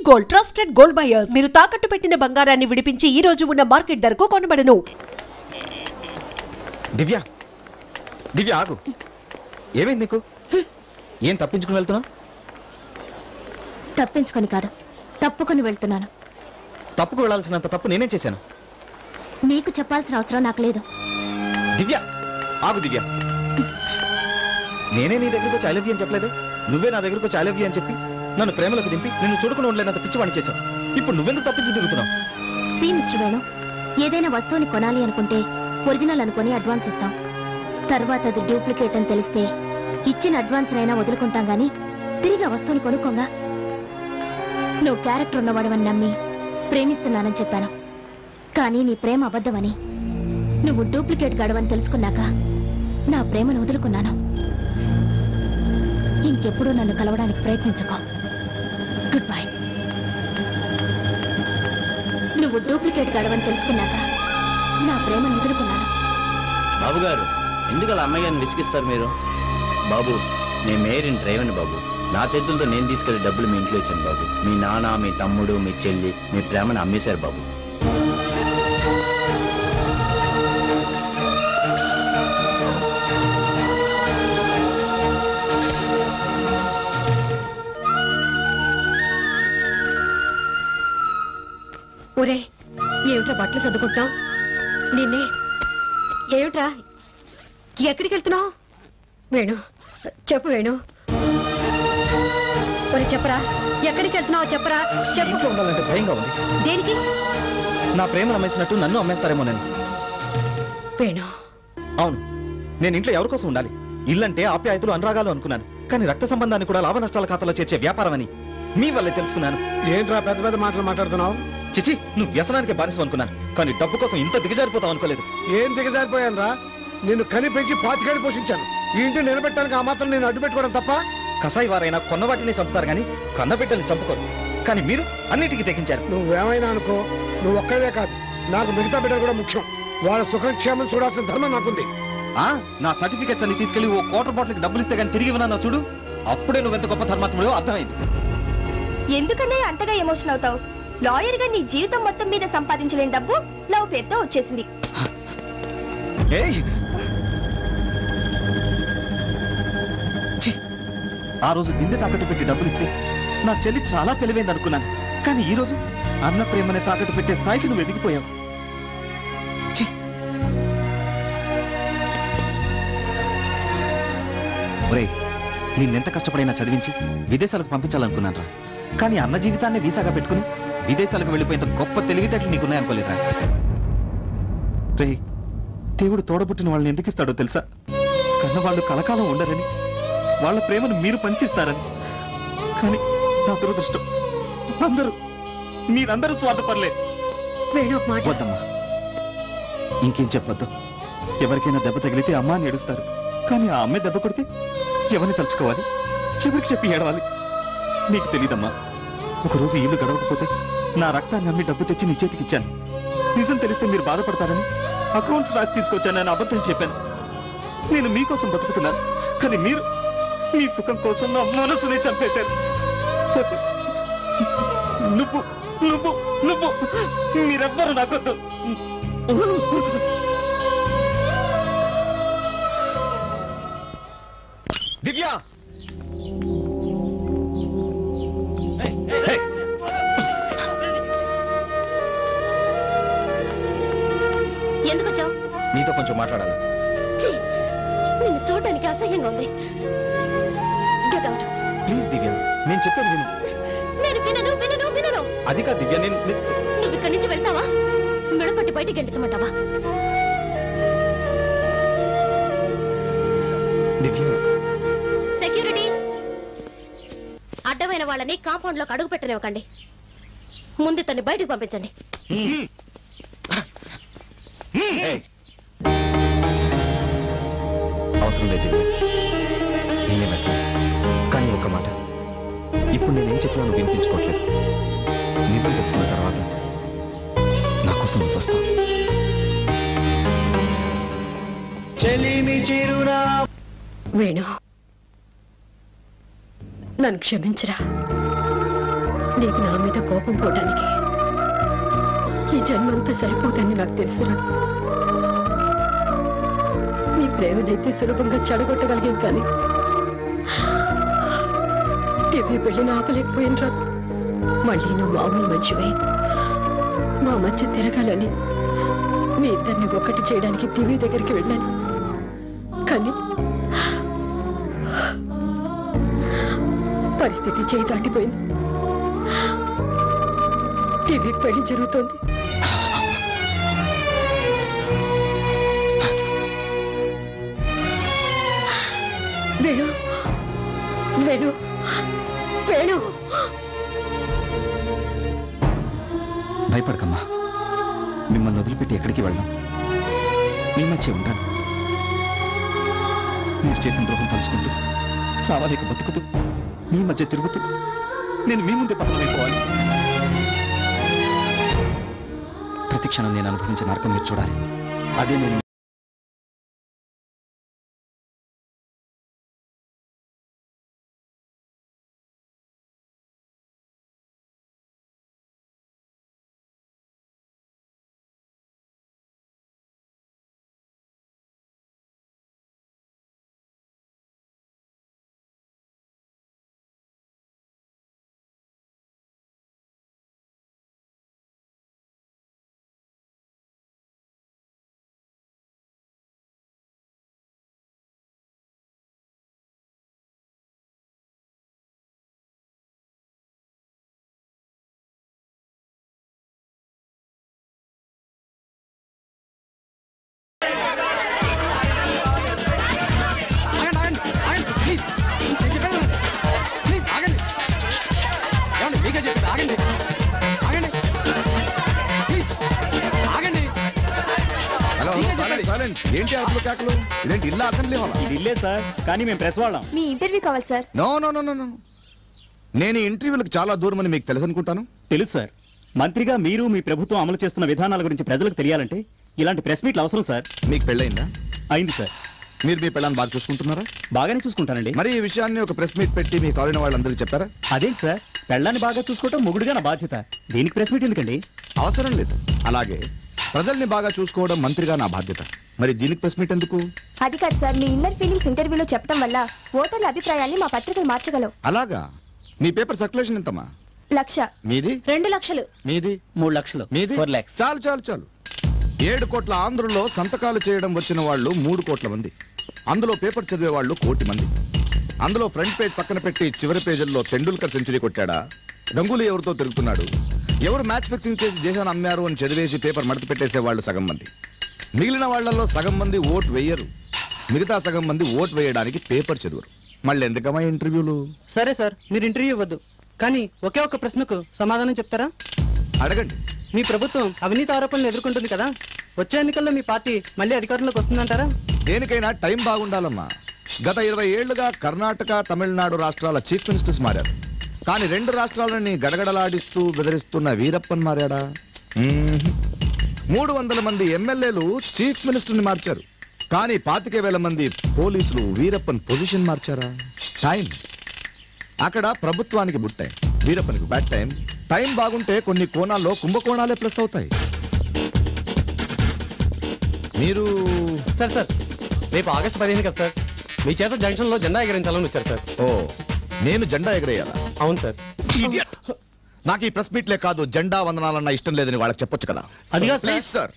Gold, trusted gold buyers. మీరు తాకట్టు పెట్టిన బంగారాన్ని విడిపించి ఈ రోజు ఉన్న మార్కెట్ ధరకు కొనబడను. దివ్య, దివ్య ఆగు. ఏమైంది నీకు? ఏం తప్పించుకుని వెళ్తున్నావు? తప్పించుకొని కాదు, తప్పుకొని వెళ్తున్నాను. తప్పుకు వెళ్లాల్సినంత తప్పు నేనేం చేశాను? నీకు చెప్పాల్సిన అవసరం నాకు లేదు. దివ్య ఆగు. దివ్య, నేనే నీ దగ్గరకు వచ్చి ఐ లవ్ యూ అని చెప్పలేదు. నువ్వే నా దగ్గరకు వచ్చి ఐ లవ్ యూ అని చెప్పి నన్ను ప్రేమలోకి దింపి నిన్ను చూడుకుని ఉండలేనంత పిచ్చివాణి చేశావు. ఇప్పుడు నువ్వెందుకు తప్పించి తిరుగుతున్నావు? సి మిస్టర్ వేణు, ఏదైనా వస్తువుని కొనాలి అనుకుంటే ఒరిజినల్ అనుకుని అడ్వాన్స్ ఇస్తాం. తర్వాత అది డూప్లికేట్ అని తెలిస్తే ఇచ్చిన అడ్వాన్స్ అయినా వదులుకుంటాం గానీ తిరిగి ఆ వస్తువుని కొనుక్కోగా. నువ్వు క్యారెక్టర్ ఉన్నవాడవని నమ్మి ప్రేమిస్తున్నానని చెప్పాను. కానీ నీ ప్రేమ అబద్ధమని, నువ్వు డూప్లికేట్ గాడవని తెలుసుకున్నాక నా ప్రేమను వదులుకున్నాను. ఇంకెప్పుడు నన్ను కలవడానికి ప్రయత్నించుకో. Good bye. నువ్వు డూప్లికేట్ గాడవని తెలుసుకున్నాక నా ప్రేమను వదులుకున్నాను. బాబు గారు, ఎందుకు అలా అమ్మాయి గారిని విసిగిస్తారు మీరు? బాబు, నేను మేరీని డ్రైవర్ని బాబు. నా చేతులతో నేను తీసుకెళ్లి డబ్బులు మీ ఇంట్లో ఇచ్చాను బాబు. మీ నాన్న, మీ తమ్ముడు, మీ చెల్లి మీ ప్రేమను అమ్మేశారు బాబు. ఒరే, ఏమిట్రా బట్టలు సర్దుకుంటున్నావు? నిన్నే ఏమిట్రా, ఎక్కడికి వెళ్తున్నావు? వేణు, చెప్పు వేణు. ఒరే చెప్పరా, ఎక్కడికి వెళ్తున్నావు? చెప్పరా, చెప్పు. ఇంట్లో ఉండాలంటే భయంగా ఉంది. దేనికి? నా ప్రేమను అమ్మేసినట్టు నన్ను అమ్మేస్తారేమోనని. వేణు, అవును, నేను ఇంట్లో ఎవరి కోసం ఉండాలి? ఇల్లంటే ఆప్యాయతలు, అనురాగాలు అనుకున్నాను. కానీ రక్త సంబంధాన్ని కూడా లాభ నష్టాల ఖాతాలో చేర్చే వ్యాపారం అని మీ వల్లే తెలుసుకున్నాను. ఏంట్రా పెద్ద పెద్ద మాటలు మాట్లాడుతున్నావు? చిచి, నువ్వు వ్యసనానికి బానిసం అనుకున్నాను. కానీ డబ్బు కోసం ఇంత దిగజారిపోతావు అనుకోలేదు. ఏం దిగజారిపోయాను రా? నిన్ను కని పెంచి 25 ఏళ్ళు పోషించాను. ఈ ఇంటిని నిలబెట్టడానికి ఆ మాత్రం నేను అడ్డు పెట్టుకోవడం తప్ప? కసాయి వారైనా కొన్నవాటిని చంపుతారు కానీ కన్నబిడ్డల్ని చంపుకోరు. కానీ మీరు అన్నిటికీ తెగించారు. నువ్వేమైనా అనుకో, నువ్వు ఒక్కడే కాదు, నాకు మిగతా బిడ్డలు కూడా ముఖ్యం. వాళ్ళ సుఖక్షేమం చూడాల్సిన ధర్మం నాకుంది. నా సర్టిఫికెట్స్ అన్ని తీసుకెళ్లి ఓ క్వార్టర్ బాటిల్కి డబ్బులు ఇస్తే కానీ తిరిగి ఇవ్వనా చూడు. అప్పుడే నువ్వెంత గొప్ప ధర్మాత్ముడో అర్థమైంది. ఎందుకనే అంతగా ఎమోషన్ అవుతావు? లాయర్ గా నీ జీవితం మొత్తం మీద సంపాదించలేని డబ్బు లవ్ పేరుతో వచ్చేసింది. ఆ రోజు బిందె తాకట్టు పెట్టి డబ్బులు ఇస్తే నా చెల్లి చాలా తెలివైంది అనుకున్నాను. కానీ ఈ రోజు అన్న ప్రేమనే తాకట్టు పెట్టే స్థాయికి నువ్వు ఎదిగిపోయావు. ఒరే, నిన్నెంత కష్టపడైనా చదివించి విదేశాలకు పంపించాలనుకున్నాను రా. కానీ అన్న జీవితాన్ని వీసాగా పెట్టుకుని విదేశాలకు వెళ్ళిపోయేంత గొప్ప తెలివితేటలు నీకున్నాయనుకోలేదురా. రే, దేవుడు తోడబుట్టిన వాళ్ళని ఎందుకు ఇస్తాడో తెలుసా? కన్నవాళ్ళు కలకాలం ఉండరని, వాళ్ళ ప్రేమను మీరు పంచిస్తారని. కానీ నా దురదృష్టం, మీరందరూ స్వార్థపడలేదు. వద్దమ్మా, ఇంకేం చెప్పొద్దు. ఎవరికైనా దెబ్బ తగిలితే అమ్మా అని ఏడుస్తారు. కానీ ఆ అమ్మాయి దెబ్బ కొడితే ఎవరిని తలుచుకోవాలి, ఎవరికి చెప్పి ఏడవాలి? నీకు తెలీదమ్మా. ఒకరోజు ఇల్లు గడవకపోతే నా రక్తాన్ని అమ్మి డబ్బు తెచ్చి నీ చేతికి ఇచ్చాను. నిజం తెలిస్తే మీరు బాధపడతారని అకౌంట్స్ రాసి తీసుకొచ్చానని అబద్ధం చెప్పాను. నేను మీకోసం బతుకుతున్నాను, కానీ మీరు మీ సుఖం కోసం నా మనసునే చంపేశారు. నువ్వు నువ్వు నువ్వు మీరెవ్వరు నాకొద్దు. దివ్య, ఎందుకు వచ్చావు? నీతో కొంచెం మాట్లాడాలి. నిన్ను చూడడానికి అసహ్యంగా ఉంది. Get out. ప్లీజ్ దివ్య, నేను చెప్పేది విను. నేను వినను వినను వినను. అది కాదు దివ్య, నువ్వు ఇక్కడి నుంచి వెళ్తావా? మెడపట్టి బయటికి గెంటించమంటావా? దివ్య, సెక్యూరిటీ, అడ్డమైన వాళ్ళని కాంపౌండ్ లోకి అడుగు పెట్టనివ్వకండి. ముందు తన్ని బయటకు పంపించండి. అవసరం లేదు, నేనే వెళ్తాను. కానీ ఒక్క మాట, ఇప్పుడు నేనేం చెప్పినా నువ్వు వినిపించుకోవట్లేదు. నిజం తెలుసుకున్న తర్వాత నా కోసం నువ్వు వస్తావు. వేణు, నన్ను క్షమించరా. నీకు నా మీద కోపం పోవడానికి ఈ జన్మంతా సరిపోదని నాకు తెలుసురా. నీ ప్రేమనైతే సులభంగా చెడగొట్టగలిగాం, కానీ దివ్య పెళ్లిని ఆపలేకపోయినరా. మళ్ళీ నువ్వు మామూలు మంచివే మా మధ్య తిరగాలని మీ ఇద్దరిని ఒక్కటి చేయడానికి దివ్య దగ్గరికి వెళ్ళాను. కానీ పరిస్థితి చేయి దాటిపోయింది. దివ్య పెళ్లి జరుగుతోంది. వేణు వేణు వేణు, భయపడకమ్మా, మిమ్మల్ని వదిలిపెట్టి ఎక్కడికి వెళ్ళాం. మీ మధ్య ఉంటాను. మీరు చేసిన ద్రోహం తలుచుకుంటూ చావాలేక బతుకుతూ మీ మధ్య తిరుగుతూ నేను మీ ముందే పతనమైపోవాలి. ప్రతి క్షణం నేను అనుభవించిన నరకం మీరు చూడాలి. అదే నేను ఏంటి అసలు కేకలు? ఇదేంటి ఇల్లు అసెంబ్లీ హాల్? ఇది ఇల్లే సార్, కానీ మేము ప్రెస్ వాళ్ళం. మీ ఇంటర్వ్యూ కావాలి sir. No no no no, నేను ఈ ఇంటర్వ్యూలకు చాలా దూరం అని మీకు తెలుసు అనుకుంటాను. తెలుసు సార్. మంత్రిగా మీరు మీ ప్రభుత్వం అమలు చేస్తున్న విధానాల గురించి ప్రజలకు తెలియాలంటే ఇలాంటి ప్రెస్ మీట్లు అవసరం సార్. మీకు పెళ్ళయిందా? అయింది సార్. మీరు మీ పెళ్ళాన్ని బాగా చూసుకుంటున్నారా? బాగానే చూసుకుంటానండి. మరి ఈ విషయాన్ని ఒక ప్రెస్ మీట్ పెట్టి మీ కాలనీ వాళ్ళందరికీ చెప్పారా? అదేంటి సార్, పెళ్ళాన్ని బాగా చూసుకోవటం మొగుడుగా నా బాధ్యత. దీనికి ప్రెస్ మీట్ ఎందుకండి? అవసరం లేదు. అలాగే ప్రజల్ని బాగా చూసుకోవడం మంత్రిగా నా బాధ్యత. మరి దీనికి ప్రెస్ మీట్ ఎందుకు? అది కాదు సార్, మీ ఇన్నర్ ఫీలింగ్స్ ఇంటర్వ్యూలో చెప్పడం వల్ల ఓటర్ల అభిప్రాయాన్ని మా పత్రికలు మార్చగలవు. అలాగా? మీ పేపర్ సర్క్యులేషన్ ఎంతమ్మా? 1,00,000. మీది? 2 లక్షలు. మీది? 3 లక్షలు. మీది? 4 lakhs. చాలు చాలు చాలు. 7 కోట్ల ఆంధ్రుల్లో సంతకాలు చేయడం వచ్చిన వాళ్ళు 3 కోట్ల మంది. అందులో పేపర్ చదివే వాళ్ళు 1 కోటి మంది. అందులో ఫ్రంట్ పేజ్ పక్కన పెట్టి చివరి పేజీల్లో తెండూల్కర్ సెంచరీ కొట్టాడా, గంగూలీ ఎవరితో తిరుగుతున్నాడు, ఎవరు మ్యాచ్ ఫిక్సింగ్ చేసి దేశాన్ని అమ్మారు అని చదివేసి పేపర్ మడత పెట్టేసే వాళ్ళు సగం మంది. మిగిలిన వాళ్లలో సగం మంది ఓటు వేయరు. మిగతా సగం మంది ఓటు వేయడానికి పేపర్ చదువురు. మళ్ళీ ఎందుకమ్మా ఇంటర్వ్యూలు? సరే సార్, మీరు ఇంటర్వ్యూ ఇవ్వద్దు, కానీ ఒకే ఒక ప్రశ్నకు సమాధానం చెప్తారా? అడగండి. మీ ప్రభుత్వం అవినీతి ఆరోపణలు ఎదుర్కొంటుంది కదా, వచ్చే ఎన్నికల్లో మీ పార్టీ మళ్ళీ అధికారంలోకి వస్తుందంటారా? దేనికైనా టైం బాగుండాలమ్మా. గత 20 ఏళ్లుగా కర్ణాటక, తమిళనాడు రాష్ట్రాల చీఫ్ మినిస్టర్స్ మారారు. కానీ 2 రాష్ట్రాలని గడగడలాడిస్తూ బెదిరిస్తున్న వీరప్పన్ మారాడా? 300 మంది ఎమ్మెల్యేలు చీఫ్ మినిస్టర్ని మార్చారు. కానీ 25,000 మంది పోలీసులు వీరప్పన్ పొజిషన్ మార్చారా? టైం. అక్కడ ప్రభుత్వానికి గుడ్ టైం, వీరప్పనికి బ్యాడ్ టైం. టైం బాగుంటే కొన్ని కోణాల్లో కుంభకోణాలే ప్లస్ అవుతాయి. మీరు సార్ రేపు ఆగస్టు 15 కదా సార్, మీ చేత జంక్షన్ లో జెండా ఎగరించాలని వచ్చారు సార్. ఓ, నేను జెండా ఎగరేయాలా? అవును సార్. నాకు ఈ ప్రెస్ మీట్లే కాదు, జెండా వందనాలన్న ఇష్టం లేదని వాళ్ళకి చెప్పొచ్చు కదా. అదిగా ప్లీజ్ సార్,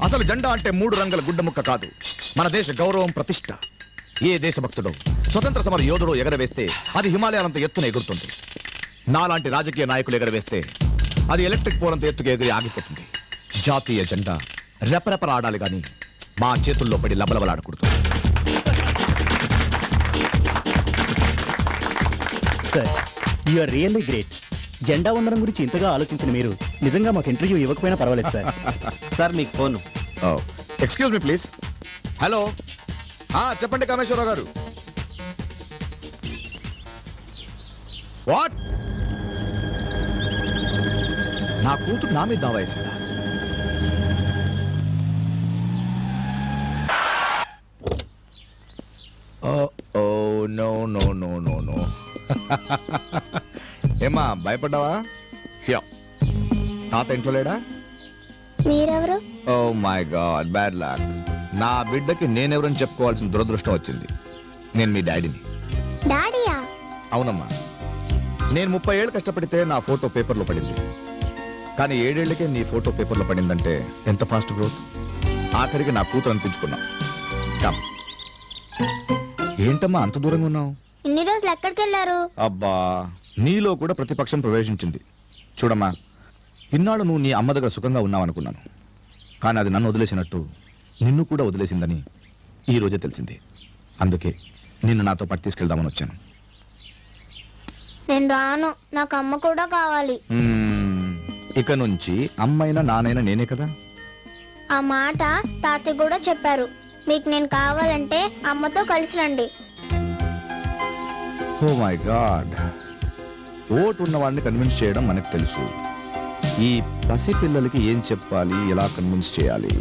అసలు జెండా అంటే 3 రంగుల గుడ్డ ముక్క కాదు, మన దేశ గౌరవం, ప్రతిష్ట. ఏ దేశభక్తుడో, స్వతంత్ర సమర యోధుడు ఎగరవేస్తే అది హిమాలయాలంత ఎత్తున ఎగురుతుంది. నాలాంటి రాజకీయ నాయకులు ఎగరవేస్తే అది ఎలక్ట్రిక్ పోలంత ఎత్తుకు ఎగిరి ఆగిపోతుంది. జాతీయ జెండా రెపరెపర ఆడాలి గాని మా చేతుల్లో పడి లబలబలాడకూడదు. Sir, you are really great. జెండా వందనం గురించి ఇంతగా ఆలోచించిన మీరు నిజంగా మాకు ఇంటర్వ్యూ ఇవ్వకపోయినా పర్వాలేదు సార్. సార్ మీకు phone. Excuse me please. Hello, చెప్పండి కామేశ్వరరావు గారు. వాట్? నా కూతురు నా మీద దావా వేసిందా? No no no no no. ఏం ఏమా భయపడ్డావా? తాత ఇంట్లో లేడా? మీరెవరు? Oh my god, bad luck. నా బిడ్డకి నేనెవరని చెప్పుకోవాల్సిన దురదృష్టం వచ్చింది. నేను మీ డాడీని. డాడీయా? అవునమ్మా. నేను 30 ఏళ్ళు కష్టపడితే నా ఫోటో పేపర్లో పడింది. కానీ 7 ఏళ్లకే నీ ఫోటో పేపర్లో పడిందంటే ఎంత ఫాస్ట్ గ్రోత్. ఆఖరికి నా కూతురు అనిపించుకున్నా. ఏంటమ్మా అంత దూరంగా ఉన్నావు? ఇన్ని రోజులు ఎక్కడికి వెళ్ళారు? అబ్బా, నీలో కూడా ప్రతిపక్షం ప్రవేశించింది. చూడమ్మా, ఇన్నాళ్ళు నువ్వు నీ అమ్మ దగ్గర సుఖంగా ఉన్నావు అనుకున్నాను. కానీ అది నన్ను వదిలేసినట్టు నిన్ను కూడా వదిలేసిందని ఈ రోజే తెలిసింది. అందుకే నిన్ను నాతో పాటు తీసుకెళ్దామని వచ్చాను. నేను రాను, నాకు అమ్మ కూడా కావాలి. ఇక నుంచి అమ్మైనా నానైనా నేనే కదా. ఆ మాట తాతయ్య కూడా చెప్పారు. మీకు నేను కావాలంటే అమ్మతో కలిసి రండి. ఓ మై గాడ్, ఓటు ఉన్నవాడిని కన్విన్స్ చేయడం మనకు తెలుసు. ఈ పసి పిల్లలకి ఏం చెప్పాలి, ఎలా కన్విన్స్ చేయాలి?